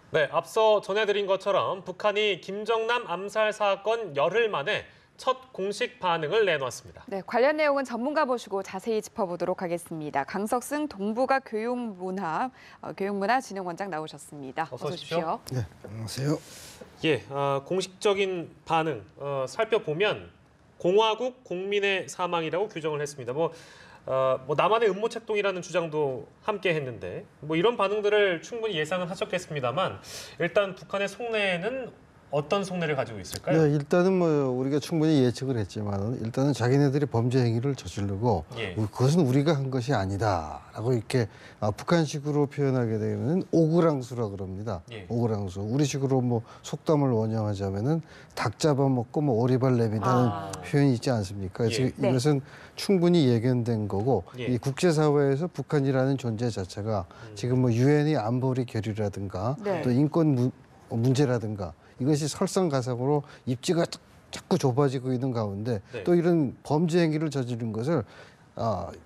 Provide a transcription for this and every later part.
네, 앞서 전해드린 것처럼 북한이 김정남 암살 사건 열흘 만에 첫 공식 반응을 내놓았습니다. 네, 관련 내용은 전문가 모시고 자세히 짚어보도록 하겠습니다. 강석승 동북아 교육문화진흥원장 나오셨습니다. 어서 오십시오. 네, 안녕하세요. 예, 공식적인 반응 살펴보면 공화국 공민의 사망이라고 규정을 했습니다. 뭐 남한의 음모 책동이라는 주장도 함께 했는데 이런 반응들을 충분히 예상은 하셨겠습니다만 일단 북한의 속내는 어떤 속내를 가지고 있을까요? 네, 일단은 우리가 충분히 예측을 했지만 일단은 자기네들이 범죄 행위를 저지르고 예. 그것은 우리가 한 것이 아니다라고 이렇게 북한식으로 표현하게 되면 오그랑수라 그럽니다. 예. 오그랑수. 우리식으로 속담을 원형하자면은 닭 잡아먹고 오리발 내민다는 표현이 있지 않습니까? 그래서 예. 이것은 충분히 예견된 거고 예. 이 국제사회에서 북한이라는 존재 자체가 지금 유엔의 안보리 결의라든가 네. 또 인권 문제라든가 이것이 설상가상으로 입지가 자꾸 좁아지고 있는 가운데 네. 또 이런 범죄 행위를 저지른 것을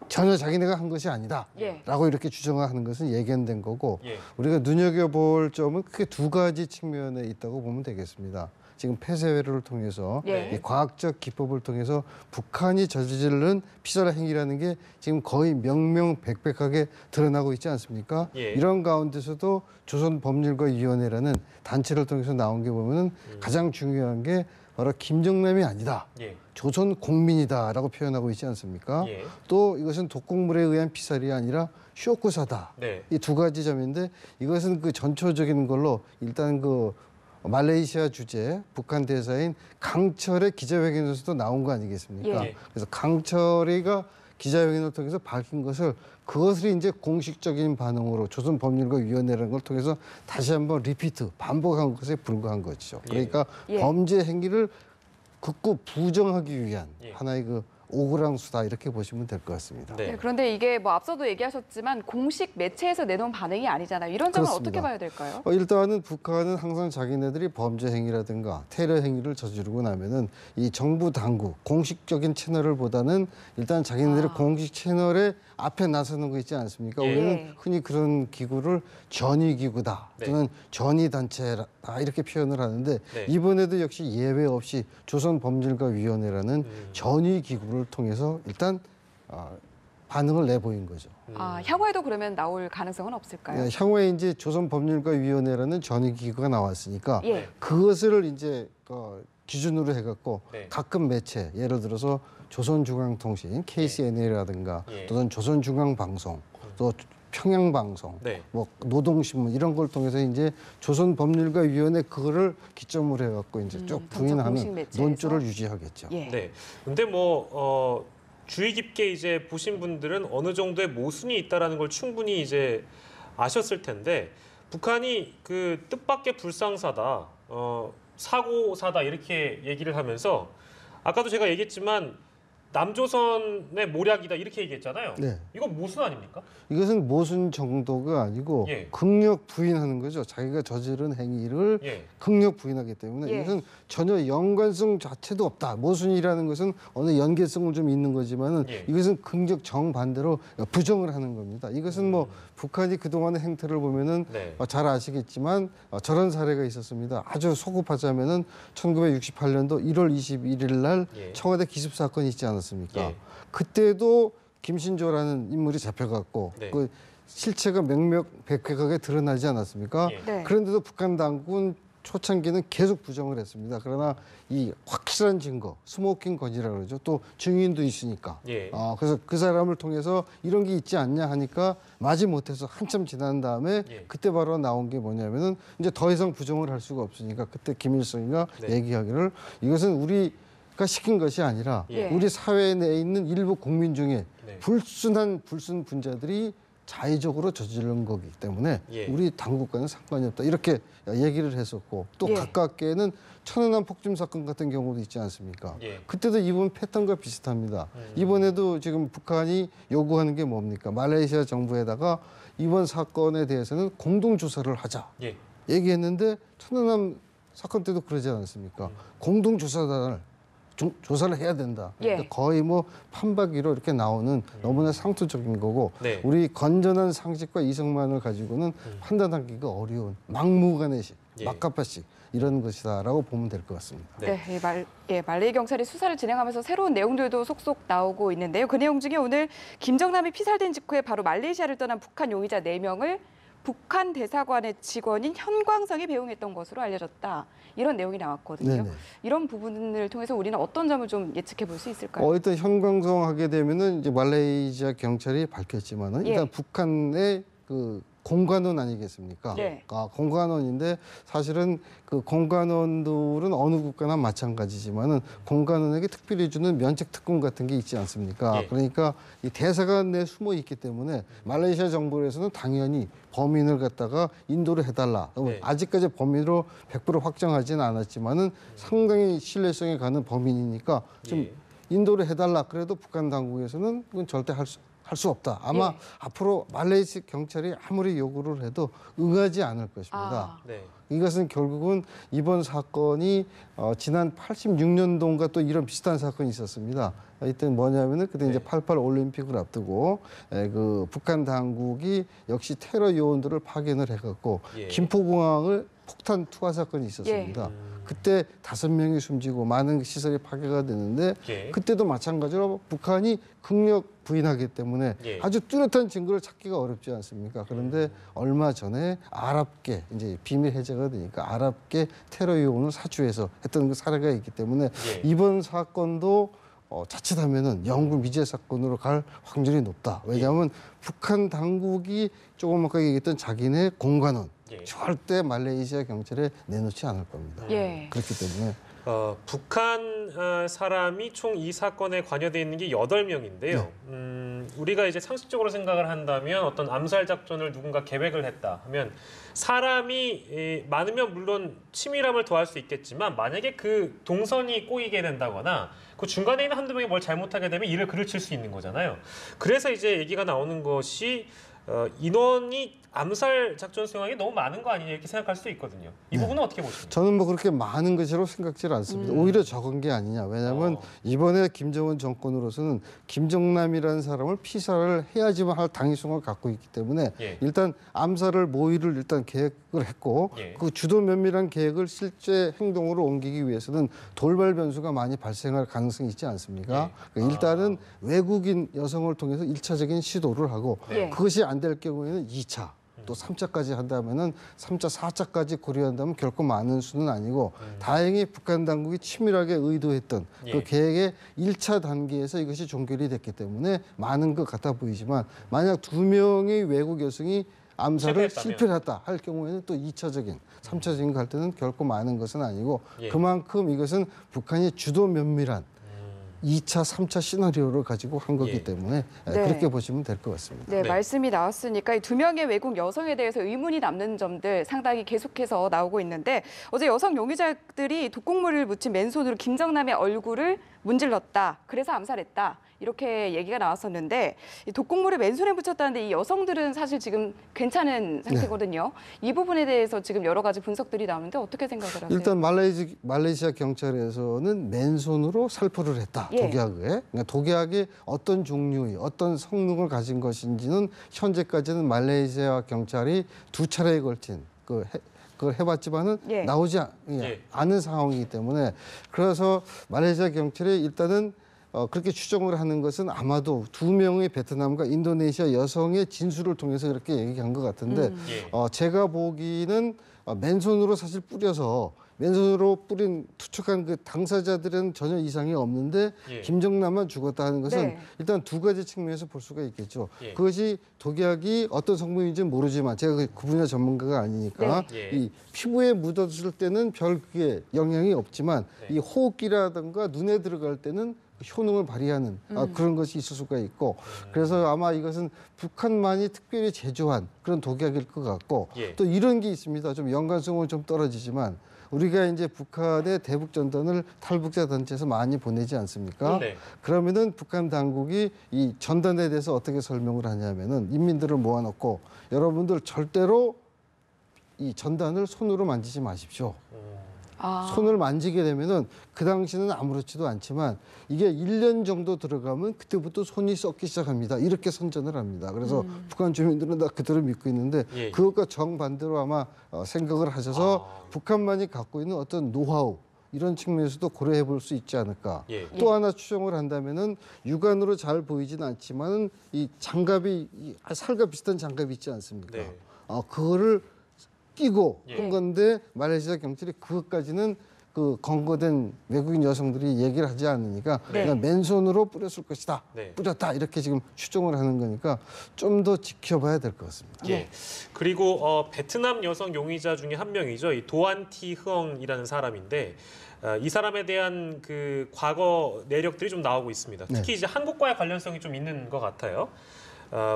전혀 자기네가 한 것이 아니다 예. 라고 이렇게 주장하는 것은 예견된 거고 예. 우리가 눈여겨볼 점은 크게 두 가지 측면에 있다고 보면 되겠습니다. 지금 폐쇄회를 통해서 예. 이 과학적 기법을 통해서 북한이 저지른 피살 행위라는 게 지금 거의 명명백백하게 드러나고 있지 않습니까? 예. 이런 가운데서도 조선법률가위원회라는 단체를 통해서 나온 게 보면은 가장 중요한 게 바로 김정남이 아니다. 예. 조선 공민이다라고 표현하고 있지 않습니까? 예. 또 이것은 독극물에 의한 피살이 아니라 쇼크사다. 네. 이 두 가지 점인데 이것은 그 전초적인 걸로 일단 말레이시아 주재 북한 대사인 강철의 기자회견에서도 나온 거 아니겠습니까? 예. 그래서 강철이가 기자회견을 통해서 밝힌 그것을 이제 공식적인 반응으로 조선법률가위원회라는 걸 통해서 다시 한번 반복한 것에 불과한 거죠. 그러니까 예. 범죄 행위를 극구 부정하기 위한 예. 하나의 오그랑수다 이렇게 보시면 될 것 같습니다. 네. 네, 그런데 이게 앞서도 얘기하셨지만 공식 매체에서 내놓은 반응이 아니잖아요. 이런 점은 그렇습니다. 어떻게 봐야 될까요? 일단은 북한은 항상 자기네들이 범죄 행위라든가 테러 행위를 저지르고 나면은 이 정부 당국 공식적인 채널을보다는 일단 자기네들의 공식 채널에 앞에 나서는 거 있지 않습니까? 예. 우리는 흔히 그런 기구를 전위기구다 네. 또는 전위단체다 이렇게 표현을 하는데 네. 이번에도 역시 예외 없이 조선법률가위원회라는 전위기구를 통해서 일단 반응을 내보인 거죠. 향후에도 그러면 나올 가능성은 없을까요? 향후에 이제 조선법률가위원회라는 전위기구가 나왔으니까 예. 그것을 이제 기준으로 해갖고 네. 가끔 매체 예를 들어서 조선중앙통신 KCNA라든가 예. 또는 조선중앙방송 또 평양방송 네. 노동신문 이런 걸 통해서 이제 조선법률가위원회 그거를 기점으로 해갖고 이제 쭉 공식 부인하는 매체에서? 논조를 유지하겠죠. 예. 네. 근데 주의 깊게 이제 보신 분들은 어느 정도의 모순이 있다라는 걸 충분히 이제 아셨을 텐데 북한이 그 뜻밖의 불상사다, 사고사다 이렇게 얘기를 하면서 아까도 제가 얘기했지만 남조선의 모략이다 이렇게 얘기했잖아요. 네. 이건 모순 아닙니까? 이것은 모순 정도가 아니고 예. 극력 부인하는 거죠. 자기가 저지른 행위를 예. 극력 부인하기 때문에 예. 이것은 전혀 연관성 자체도 없다. 모순이라는 것은 어느 연계성은 좀 있는 거지만은 예. 이것은 극력 정반대로 부정을 하는 겁니다. 이것은 북한이 그동안의 행태를 보면은 네. 잘 아시겠지만 저런 사례가 있었습니다. 아주 소급하자면은 1968년도 1월 21일 날 예. 청와대 기습 사건이 있지 않았습니까? 예. 그때도 김신조라는 인물이 잡혀갔고 네. 그 실체가 명명백백하게 드러나지 않았습니까? 예. 네. 그런데도 북한 당국은 초창기는 계속 부정을 했습니다. 그러나 이 확실한 증거, 스모킹 건이라고 그러죠. 또 증인도 있으니까. 예. 그래서 그 사람을 통해서 이런 게 있지 않냐 하니까 마지못해서 한참 지난 다음에 예. 그때 바로 나온 게 뭐냐면은 이제 더 이상 부정을 할 수가 없으니까 그때 김일성이가 네. 얘기하기를 이것은 우리가 시킨 것이 아니라 예. 우리 사회 내에 있는 일부 국민 중에 네. 불순한 분자들이 자의적으로 저지른 거기 때문에 예. 우리 당국과는 상관이 없다 이렇게 얘기를 했었고 또 예. 가깝게는 천안함 폭침 사건 같은 경우도 있지 않습니까? 예. 그때도 이번 패턴과 비슷합니다. 이번에도 지금 북한이 요구하는 게 뭡니까? 말레이시아 정부에다가 이번 사건에 대해서는 공동 조사를 하자 예. 얘기했는데 천안함 사건 때도 그러지 않았습니까? 공동 조사단을 조사를 해야 된다. 예. 그러니까 거의 뭐 판박이로 이렇게 나오는 너무나 상투적인 거고 네. 우리 건전한 상식과 이성만을 가지고는 판단하기가 어려운 막무가내식, 예. 막가파식 이런 것이다라고 보면 될 것 같습니다. 네, 말레이 경찰이 수사를 진행하면서 새로운 내용들도 속속 나오고 있는데요. 그 내용 중에 오늘 김정남이 피살된 직후에 바로 말레이시아를 떠난 북한 용의자 4명을 북한 대사관의 직원인 현광성이 배웅했던 것으로 알려졌다. 이런 내용이 나왔거든요. 네네. 이런 부분을 통해서 우리는 어떤 점을 좀 예측해 볼 수 있을까요? 일단 현광성 하게 되면은 이제 말레이시아 경찰이 밝혔지만은 예. 일단 북한의 그 공관원 아니겠습니까? 네. 공관원인데 사실은 그 공관원들은 어느 국가나 마찬가지지만은 공관원에게 특별히 주는 면책 특권 같은 게 있지 않습니까? 예. 그러니까 이 대사관 내에 숨어 있기 때문에 말레이시아 정부에서는 당연히 범인을 갖다가 인도를 해달라. 네. 아직까지 범인으로 100% 확정하지는 않았지만은 상당히 신뢰성이 가는 범인이니까 좀 예. 인도를 해달라. 그래도 북한 당국에서는 그건 절대 할 수 없다. 아마 예. 앞으로 말레이시아 경찰이 아무리 요구를 해도 응하지 않을 것입니다. 네. 이것은 결국은 이번 사건이 지난 86년도인가 또 이런 비슷한 사건이 있었습니다. 이때 뭐냐면은 그때 이제 네. 88 올림픽을 앞두고 그 북한 당국이 역시 테러 요원들을 파견을 해갖고 예. 김포공항을 폭탄 투하 사건이 있었습니다. 그때 5명이 숨지고 많은 시설이 파괴가 됐는데 예. 그때도 마찬가지로 북한이 극력 부인하기 때문에 예. 아주 뚜렷한 증거를 찾기가 어렵지 않습니까? 그런데 얼마 전에 아랍계 이제 비밀 해제가 되니까 아랍계 테러 요원을 사주해서 했던 그 사례가 있기 때문에 예. 이번 사건도 자칫하면은 영구 미제 사건으로 갈 확률이 높다. 왜냐하면 북한 당국이 조금 아까 얘기했던 자기네 공관원 예. 절대 말레이시아 경찰에 내놓지 않을 겁니다. 예. 그렇기 때문에 북한 사람이 총 이 사건에 관여돼 있는 게 8명인데요. 우리가 이제 상식적으로 생각을 한다면 어떤 암살 작전을 누군가 계획을 했다 하면 사람이 많으면 물론 치밀함을 더할 수 있겠지만 만약에 그 동선이 꼬이게 된다거나 그 중간에 있는 한두 명이 뭘 잘못하게 되면 이를 그르칠 수 있는 거잖아요. 그래서 이제 얘기가 나오는 것이 인원이 암살 작전 수행하기 너무 많은 거 아니냐 이렇게 생각할 수도 있거든요. 이 부분은 어떻게 보십니까? 저는 뭐 그렇게 많은 것으로 생각지 않습니다. 오히려 적은 게 아니냐. 왜냐하면 이번에 김정은 정권으로서는 김정남이라는 사람을 피살을 해야지만 할 당위성을 갖고 있기 때문에 예. 일단 암살을 모의를 일단 계획을 했고 예. 그 주도 면밀한 계획을 실제 행동으로 옮기기 위해서는 돌발 변수가 많이 발생할 가능성이 있지 않습니까? 예. 그러니까 일단은 외국인 여성을 통해서 1차적인 시도를 하고 네. 그것이 안 될 경우에는 2차 또 3차까지 한다면은 3차, 4차까지 고려한다면 결코 많은 수는 아니고 다행히 북한 당국이 치밀하게 의도했던 예. 그 계획의 1차 단계에서 이것이 종결이 됐기 때문에 많은 것 같아 보이지만 만약 2명의 외국 여성이 암살을 실패했다면. 실패했다 할 경우에는 또 2차적인, 3차적인 갈등은 결코 많은 것은 아니고 예. 그만큼 이것은 북한이 주도 면밀한 2차, 3차 시나리오를 가지고 한 거기 예. 때문에 네. 그렇게 보시면 될 것 같습니다. 네, 네. 말씀이 나왔으니까 이 2명의 외국 여성에 대해서 의문이 남는 점들 상당히 계속해서 나오고 있는데 어제 여성 용의자들이 독곡물을 묻힌 맨손으로 김정남의 얼굴을 문질렀다. 그래서 암살했다. 이렇게 얘기가 나왔었는데 이 독곡물을 맨손에 묻혔다는데 이 여성들은 사실 지금 괜찮은 상태거든요. 이 부분에 대해서 지금 여러 가지 분석들이 나오는데 어떻게 생각을 하세요? 일단 말레이시아 경찰에서는 맨손으로 살포를 했다. 예. 독약에. 그러니까 독약이 어떤 종류의 어떤 성능을 가진 것인지는 현재까지는 말레이시아 경찰이 2차례에 걸친 그걸 해봤지만은 예. 나오지 예. 않은 상황이기 때문에 그래서 말레이시아 경찰이 일단은 그렇게 추정을 하는 것은 아마도 2명의 베트남과 인도네시아 여성의 진술을 통해서 그렇게 얘기한 것 같은데 예. 제가 보기는 맨손으로 사실 뿌려서 맨손으로 뿌린 투척한 그 당사자들은 전혀 이상이 없는데 예. 김정남만 죽었다 하는 것은 네. 일단 2가지 측면에서 볼 수가 있겠죠. 예. 그것이 독약이 어떤 성분인지는 모르지만 제가 그 분야 전문가가 아니니까 네. 예. 이 피부에 묻었을 때는 별 그게 영향이 없지만 네. 이 호흡기라든가 눈에 들어갈 때는 효능을 발휘하는 그런 것이 있을 수가 있고 그래서 아마 이것은 북한만이 특별히 제조한 그런 독약일 것 같고 예. 또 이런 게 있습니다. 좀 연관성은 좀 떨어지지만 우리가 이제 북한의 대북 전단을 탈북자 단체에서 많이 보내지 않습니까? 네. 그러면은 북한 당국이 이 전단에 대해서 어떻게 설명을 하냐면은 인민들을 모아놓고 여러분들 절대로 이 전단을 손으로 만지지 마십시오. 손을 만지게 되면은 그 당시는 아무렇지도 않지만 이게 1년 정도 들어가면 그때부터 손이 썩기 시작합니다. 이렇게 선전을 합니다. 그래서 북한 주민들은 다 그대로 믿고 있는데 예. 그것과 정반대로 아마 생각을 하셔서 북한만이 갖고 있는 어떤 노하우 이런 측면에서도 고려해 볼 수 있지 않을까. 예. 또 하나 추정을 한다면은 육안으로 잘 보이진 않지만은 이 장갑이 살과 비슷한 장갑이 있지 않습니까? 네. 그거를 끼고 예. 한 건데 말레이시아 경찰이 그것까지는 그 검거된 외국인 여성들이 얘기를 하지 않으니까 네. 그냥 맨손으로 뿌렸을 것이다. 네. 뿌렸다 이렇게 지금 추정을 하는 거니까 좀 더 지켜봐야 될 것 같습니다. 예. 그리고 베트남 여성 용의자 중에 한 명이죠. 이 도안티 흐엉이라는 사람인데 이 사람에 대한 그 과거 내력들이 좀 나오고 있습니다. 특히 이제 한국과의 관련성이 좀 있는 것 같아요.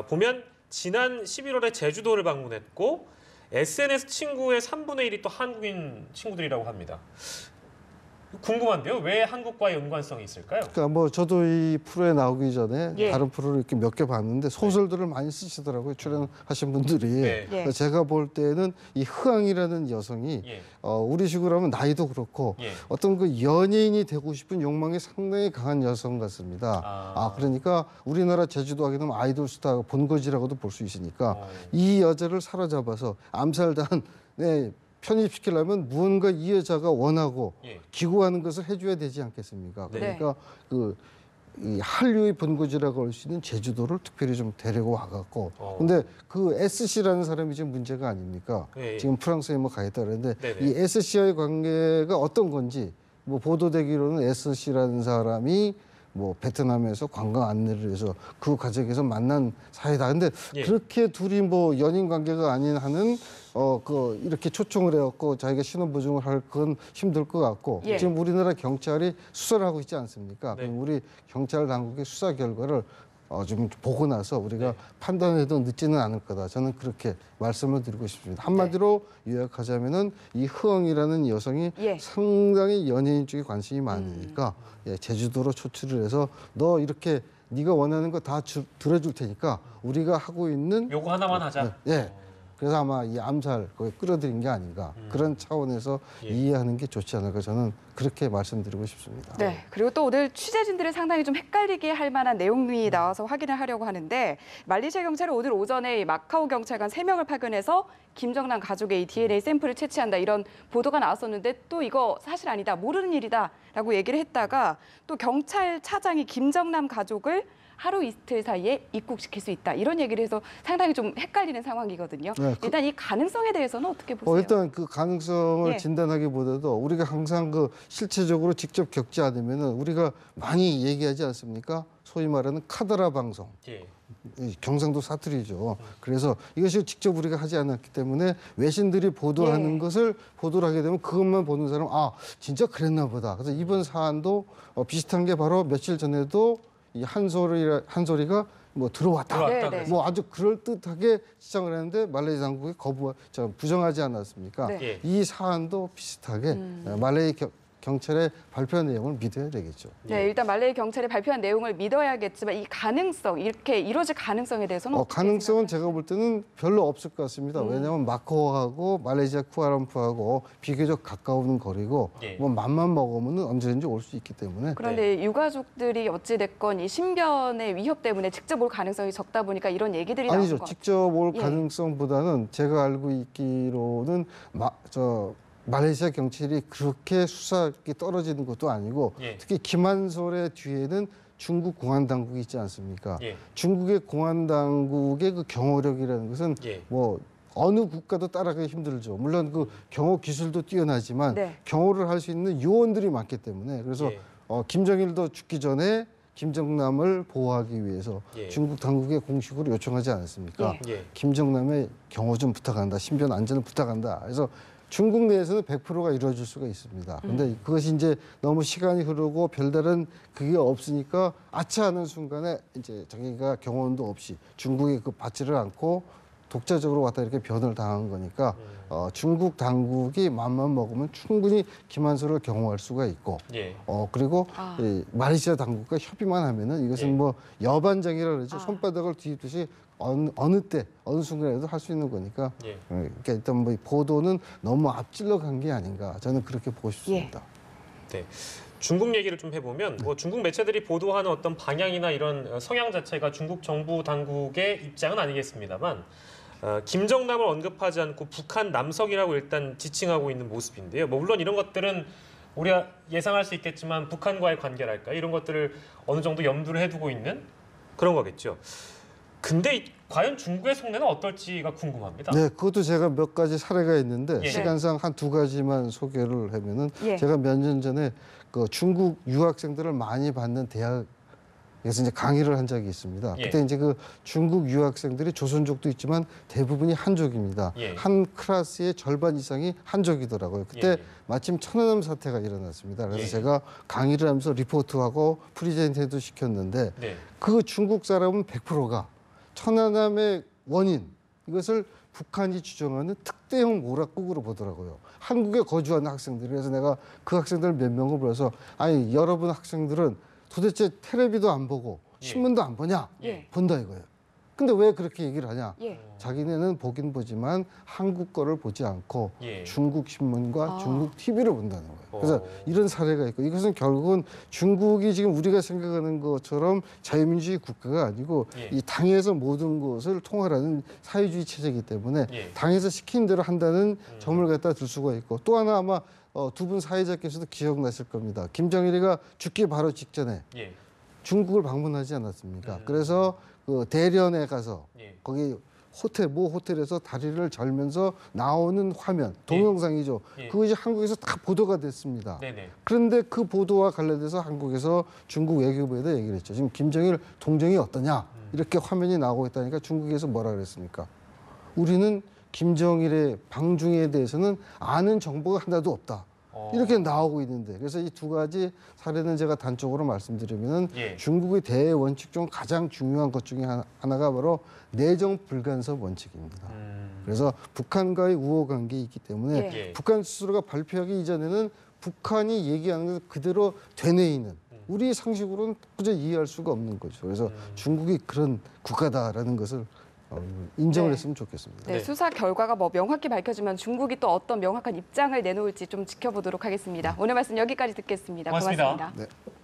보면 지난 11월에 제주도를 방문했고 SNS 친구의 3분의 1이 또 한국인 친구들이라고 합니다. 궁금한데요. 왜 한국과의 연관성이 있을까요? 그러니까 뭐 저도 이 프로에 나오기 전에 예. 다른 프로를 이렇게 몇 개 봤는데 소설들을 많이 쓰시더라고요. 출연하신 분들이. 네. 그래서 제가 볼 때는 이 흐앙이라는 여성이 예. 우리식으로 하면 나이도 그렇고 예. 어떤 그 연예인이 되고 싶은 욕망이 상당히 강한 여성 같습니다. 그러니까 우리나라 제주도 하게 되면 아이돌 스타 본거지라고도 볼 수 있으니까 이 여자를 사로잡아서 암살단 편입시키려면 무언가 이 여자가 원하고 예. 기고하는 것을 해줘야 되지 않겠습니까? 네. 그러니까 이 한류의 본거지라고 할 수 있는 제주도를 특별히 좀 데리고 와갖고 근데 그 SC라는 사람이 지금 문제가 아닙니까? 예. 지금 프랑스에 뭐 가겠다 그러는데 네네. 이 SC와의 관계가 어떤 건지 뭐 보도되기로는 SC라는 사람이 뭐 베트남에서 관광 안내를 해서 그 과정에서 만난 사이다. 근데 예. 그렇게 둘이 뭐 연인 관계가 아닌 한은 이렇게 초청을 해갖고 자기가 신원 보증을 할 건 힘들 것 같고 예. 지금 우리나라 경찰이 수사를 하고 있지 않습니까? 네. 그럼 우리 경찰 당국의 수사 결과를 좀 보고 나서 우리가 판단해도 늦지는 않을 거다. 저는 그렇게 말씀을 드리고 싶습니다. 한마디로 요약하자면은 이 흐엉이라는 여성이 예. 상당히 연예인 쪽에 관심이 많으니까 제주도로 초출을 해서 너 이렇게 네가 원하는 거 다 들어줄 테니까 우리가 하고 있는 요거 하나만 하자. 예. 그래서 아마 이 암살 거기 끌어들인 게 아닌가 그런 차원에서 예. 이해하는 게 좋지 않을까 저는 그렇게 말씀드리고 싶습니다. 네. 그리고 또 오늘 취재진들을 상당히 좀 헷갈리게 할 만한 내용이 나와서 확인을 하려고 하는데 말레이시아 경찰은 오늘 오전에 이 마카오 경찰관 3명을 파견해서 김정남 가족의 이 DNA 샘플을 채취한다 이런 보도가 나왔었는데 또 이거 사실 아니다 모르는 일이다라고 얘기를 했다가 또 경찰 차장이 김정남 가족을 하루 이틀 사이에 입국시킬 수 있다 이런 얘기를 해서 상당히 좀 헷갈리는 상황이거든요. 네, 일단 이 가능성에 대해서는 어떻게 보세요? 일단 그 가능성을 예. 진단하기보다도 우리가 항상 그 실체적으로 직접 겪지 않으면은 우리가 많이 얘기하지 않습니까? 소위 말하는 카더라 방송. 예. 이 경상도 사투리죠. 그래서 이것이 직접 우리가 하지 않았기 때문에 외신들이 보도하는 예. 것을 보도를 하게 되면 그것만 보는 사람은 진짜 그랬나 보다. 그래서 이번 사안도 비슷한 게 바로 며칠 전에도 이 한소리가 뭐 들어왔다. 네, 네. 뭐 아주 그럴듯하게 시작을 했는데 말레이시아 당국이 부정하지 않았습니까? 네. 예. 이 사안도 비슷하게 말레이 경찰의 발표 내용을 믿어야 되겠죠. 네, 일단 말레이 경찰이 발표한 내용을 믿어야겠지만 이 가능성, 이렇게 이루어질 가능성에 대해서는 어떻게 가능성은 생각하세요? 제가 볼 때는 별로 없을 것 같습니다. 왜냐하면 마카오하고 말레이시아 쿠알람푸르하고 비교적 가까운 거리고 예. 뭐 맘만 먹으면 언제든지 올 수 있기 때문에 그런데 유가족들이 어찌 됐건 이 신변의 위협 때문에 직접 올 가능성이 적다 보니까 이런 얘기들이 나오는 아니죠. 것 같아요. 직접 올 예. 가능성보다는 제가 알고 있기로는 말레이시아 경찰이 그렇게 수사가 떨어지는 것도 아니고 예. 특히 김한솔의 뒤에는 중국 공안 당국이 있지 않습니까? 예. 중국의 공안 당국의 그 경호력이라는 것은 예. 뭐 어느 국가도 따라가기 힘들죠. 물론 그 경호 기술도 뛰어나지만 네. 경호를 할 수 있는 요원들이 많기 때문에 그래서 예. 김정일도 죽기 전에 김정남을 보호하기 위해서 예. 중국 당국에 공식으로 요청하지 않았습니까? 예. 예. 김정남의 경호 좀 부탁한다. 신변 안전을 부탁한다. 그래서 중국 내에서는 100%가 이루어질 수가 있습니다. 그런데 그것이 이제 너무 시간이 흐르고 별다른 그게 없으니까 아차 하는 순간에 이제 자기가 경호원도 없이 중국에 그 받지를 않고 독자적으로 왔다 이렇게 변을 당한 거니까 중국 당국이 맘만 먹으면 충분히 김한솔을 경호할 수가 있고 예. 그리고 이 말레이시아 당국과 협의만 하면은 이것은 예. 뭐 여반장이라 그러죠. 손바닥을 뒤집듯이 어느 때 어느 순간에도 할 수 있는 거니까 예. 그러니까 일단 뭐 보도는 너무 앞질러 간 게 아닌가 저는 그렇게 보고 싶습니다. 네. 중국 얘기를 좀 해보면 뭐 중국 매체들이 보도하는 어떤 방향이나 이런 성향 자체가 중국 정부 당국의 입장은 아니겠습니다만 김정남을 언급하지 않고 북한 남성이라고 일단 지칭하고 있는 모습인데요. 뭐 물론 이런 것들은 우리가 예상할 수 있겠지만 북한과의 관계랄까 이런 것들을 어느 정도 염두를 해두고 있는 그런 거겠죠. 근데 과연 중국의 속내는 어떨지가 궁금합니다. 네, 그것도 제가 몇 가지 사례가 있는데 예. 시간상 한 두 가지만 소개를 하면은 예. 제가 몇 년 전에 그 중국 유학생들을 많이 받는 대학에서 이제 강의를 한 적이 있습니다. 예. 그때 이제 그 중국 유학생들이 조선족도 있지만 대부분이 한족입니다. 예. 한 클래스의 절반 이상이 한족이더라고요. 그때 예. 마침 천안함 사태가 일어났습니다. 그래서 예. 제가 강의를 하면서 리포트하고 프리젠테도 시켰는데 네. 그 중국 사람은 100%가 천안함의 원인 이것을 북한이 주장하는 특대형 모락국으로 보더라고요. 한국에 거주하는 학생들이. 그래서 내가 그 학생들 몇 명을 불러서 아니 여러분 학생들은 도대체 텔레비도 안 보고 예. 신문도 안 보냐? 예. 본다 이거예요. 근데 왜 그렇게 얘기를 하냐? 예. 자기네는 보긴 보지만 한국 거를 보지 않고 예. 중국 신문과 아. 중국 TV를 본다는 거예요. 그래서 어. 이런 사례가 있고 이것은 결국은 중국이 지금 우리가 생각하는 것처럼 자유민주주의 국가가 아니고 예. 이 당에서 모든 것을 통할하는 사회주의 체제이기 때문에 예. 당에서 시킨 대로 한다는 점을 갖다 들 수가 있고 또 하나 아마 두 분 사회자께서도 기억나실 겁니다. 김정일이가 죽기 바로 직전에 예. 중국을 방문하지 않았습니까? 그래서 그 대련에 가서 예. 거기 모 호텔에서 다리를 절면서 나오는 화면 동영상이죠. 예. 그거 이제 한국에서 다 보도가 됐습니다. 네네. 그런데 그 보도와 관련돼서 한국에서 중국 외교부에다 얘기를 했죠. 지금 김정일 동정이 어떠냐 이렇게 화면이 나오고 있다니까 중국에서 뭐라 그랬습니까? 우리는 김정일의 방중에 대해서는 아는 정보가 하나도 없다. 이렇게 나오고 있는데 그래서 이 두 가지 사례는 제가 단적으로 말씀드리면은 예. 중국의 대원칙 중 가장 중요한 것 중에 하나가 바로 내정 불간섭 원칙입니다. 그래서 북한과의 우호 관계에 있기 때문에 예. 북한 스스로가 발표하기 이전에는 북한이 얘기하는 것을 그대로 되뇌이는 우리 상식으로는 도저히 이해할 수가 없는 거죠. 그래서 중국이 그런 국가다라는 것을 인정을 네. 했으면 좋겠습니다. 네, 네. 수사 결과가 뭐 명확히 밝혀지면 중국이 또 어떤 명확한 입장을 내놓을지 좀 지켜보도록 하겠습니다. 오늘 말씀 여기까지 듣겠습니다. 고맙습니다. 고맙습니다. 네.